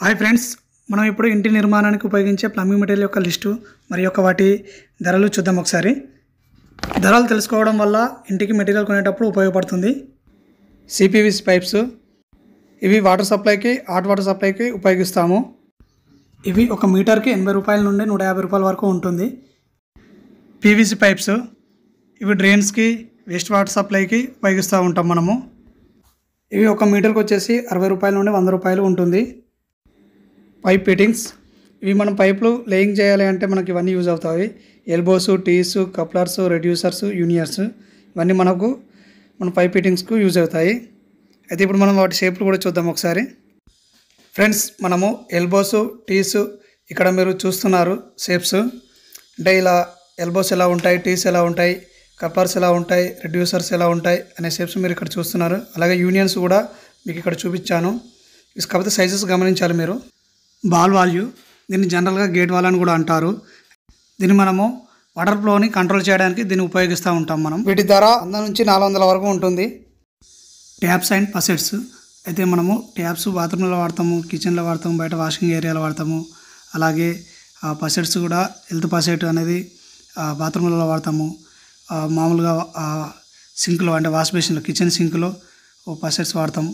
Hi friends, మనం ఇప్పుడు ఇంటి నిర్మాణానికి ఉపయోగించే ప్లంబింగ్ మెటీరియల్ యొక్క లిస్టు మరియు వాటి ధరలు చూద్దాం. ఒకసారి ధరలు తెలుసుకోవడం వల్ల ఇంటికి మెటీరియల్ కొనేటప్పుడు ఉపయోగపడుతుంది. సిపివిసి పైప్స్ ఇవి వాటర్ సప్లైకి, హాట్ వాటర్ సప్లైకి ఉపయోగిస్తాము. ఇవి ఒక మీటర్కి 80 రూపాయల నుండి 150 రూపాయల వరకు ఉంటుంది. పీవీసీ పైప్స్ ఇవి డ్రైన్స్కి, వేస్ట్ వాటర్ సప్లైకి ఉపయోగిస్తూ ఉంటాం మనము. ఇవి ఒక మీటర్కి వచ్చేసి 60 రూపాయల నుండి 100 రూపాయలు ఉంటుంది. పైప్ ఫిట్టింగ్స్ ఇవి మనం పైపులు లేయింగ్ చేయాలి అంటే మనకి ఇవన్నీ యూజ్ అవుతాయి. ఎల్బోస్, టీస్, కప్లర్స్, రెడ్యూసర్స్, యూనియర్స్ ఇవన్నీ మన పైప్ ఫిట్టింగ్స్కు యూజ్ అవుతాయి. అయితే ఇప్పుడు మనం వాటి షేప్లు కూడా చూద్దాం ఒకసారి. ఫ్రెండ్స్, మనము ఎల్బోస్, టీస్ ఇక్కడ మీరు చూస్తున్నారు షేప్స్. అంటే ఇలా ఎల్బోస్ ఎలా ఉంటాయి, టీస్ ఎలా ఉంటాయి, కప్లర్స్ ఎలా ఉంటాయి, రెడ్యూసర్స్ ఎలా ఉంటాయి అనే షేప్స్ మీరు ఇక్కడ చూస్తున్నారు. అలాగే యూనియన్స్ కూడా మీకు ఇక్కడ చూపించాను. కాకపోతే సైజెస్ గమనించాలి మీరు. బాల్ వాల్యూ దీన్ని జనరల్గా గేట్ వాల్ అని కూడా అంటారు. దీన్ని మనము వాటర్ ఫ్లోని కంట్రోల్ చేయడానికి దీన్ని ఉపయోగిస్తూ ఉంటాం మనం. వీటి ధర 100 నుంచి 400 వరకు ఉంటుంది. ట్యాప్స్ అండ్ పసెట్స్ అయితే మనము ట్యాప్స్ బాత్రూంలో వాడతాము, కిచెన్లో వాడతాము, బయట వాషింగ్ ఏరియాలో వాడతాము. అలాగే పసెట్స్ కూడా హెల్త్ పసెట్ అనేది బాత్రూంలలో వాడతాము. మామూలుగా సింక్లో అంటే వాష్ బేసిన్లో, కిచెన్ సింక్లో పసెట్స్ వాడతాము.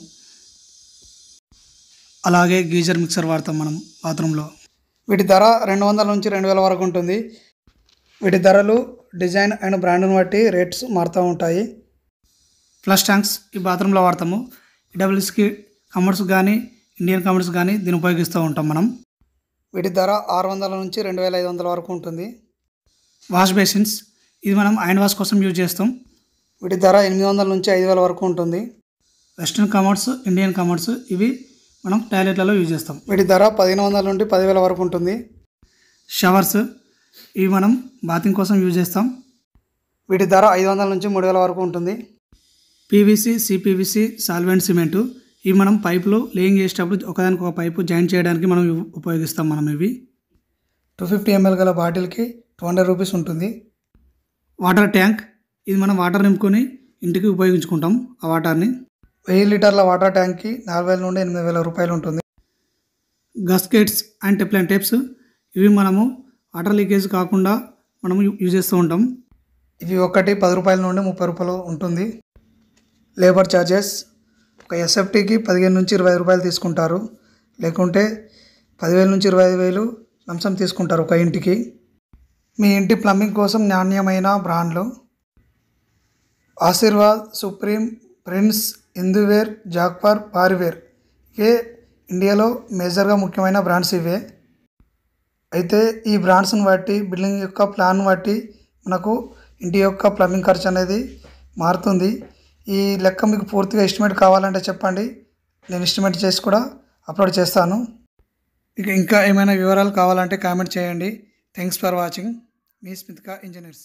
అలాగే గీజర్ మిక్సర్ వాడతాం మనం బాత్రూంలో. వీటి ధర 200 నుంచి 2000 వరకు ఉంటుంది. వీటి ధరలు డిజైన్ అండ్ బ్రాండ్ను బట్టి రేట్స్ మారుతూ ఉంటాయి. ఫ్లష్ ట్యాంక్స్ ఈ బాత్రూంలో వాడతాము. ఈడబ్ల్యూఎస్కి కమర్స్ కానీ, ఇండియన్ కమర్స్ కానీ దీన్ని ఉపయోగిస్తూ ఉంటాం మనం. వీటి ధర 600 నుంచి 2500 వరకు ఉంటుంది. వాష్ బేసిన్స్ ఇది మనం హ్యాండ్ వాష్ కోసం యూజ్ చేస్తాం. వీటి ధర 800 నుంచి 5000 వరకు ఉంటుంది. వెస్ట్రన్ కమర్స్, ఇండియన్ కమర్స్ ఇవి మనం టాయిలెట్లలో యూజ్ చేస్తాం. వీటి ధర 1500 నుండి 10,000 వరకు ఉంటుంది. షవర్స్ ఇవి మనం బాతింగ్ కోసం యూజ్ చేస్తాం. వీటి ధర 500 నుంచి 3000 వరకు ఉంటుంది. పీవీసీ, సిపివిసి, సాల్వెంట్ సిమెంటు ఇవి మనం పైపులు లేయింగ్ చేసేటప్పుడు ఒకదానికి ఒక పైపు జాయింట్ చేయడానికి మనం ఉపయోగిస్తాం మనం. ఇవి 250 ml గల బాటిల్కి 200 రూపీస్ ఉంటుంది. వాటర్ ట్యాంక్ ఇది మనం వాటర్ నింపుకొని ఇంటికి ఉపయోగించుకుంటాం. ఆ వాటర్ని 1000 లీటర్ల వాటర్ ట్యాంక్కి 4000 నుండి 8000 రూపాయలు ఉంటుంది. గస్కెట్స్ అండ్ టెప్లైన్ టేప్స్ ఇవి మనము వాటర్ లీకేజ్ కాకుండా మనము యూజ్ చేస్తూ ఉంటాం. ఇవి ఒకటి 10 రూపాయల నుండి 30 రూపాయలు ఉంటుంది. లేబర్ ఛార్జెస్ ఒక ఎస్ఎఫ్టీకి 15 నుంచి 20 రూపాయలు తీసుకుంటారు. లేకుంటే 10,000 నుంచి 25,000 లంసం తీసుకుంటారు ఒక ఇంటికి. మీ ఇంటి ప్లంబింగ్ కోసం నాణ్యమైన బ్రాండ్లు ఆశీర్వాద్, సుప్రీం, ప్రిన్స్, హిందూవేర్, జాక్పార్, పారివేర్ ఇవే ఇండియాలో మేజర్గా ముఖ్యమైన బ్రాండ్స్ ఇవే. అయితే ఈ బ్రాండ్స్ని బట్టి, బిల్డింగ్ యొక్క ప్లాన్ బట్టి మనకు ఇంటి యొక్క ప్లంబింగ్ ఖర్చు అనేది మారుతుంది. ఈ లెక్క మీకు పూర్తిగా ఎస్టిమేట్ కావాలంటే చెప్పండి, నేను ఎస్టిమేట్ చేసి కూడా అప్లోడ్ చేస్తాను. ఇంకా ఏమైనా వివరాలు కావాలంటే కామెంట్ చేయండి. Thanks for watching. మీ స్మిత్కా ఇంజనీర్స్.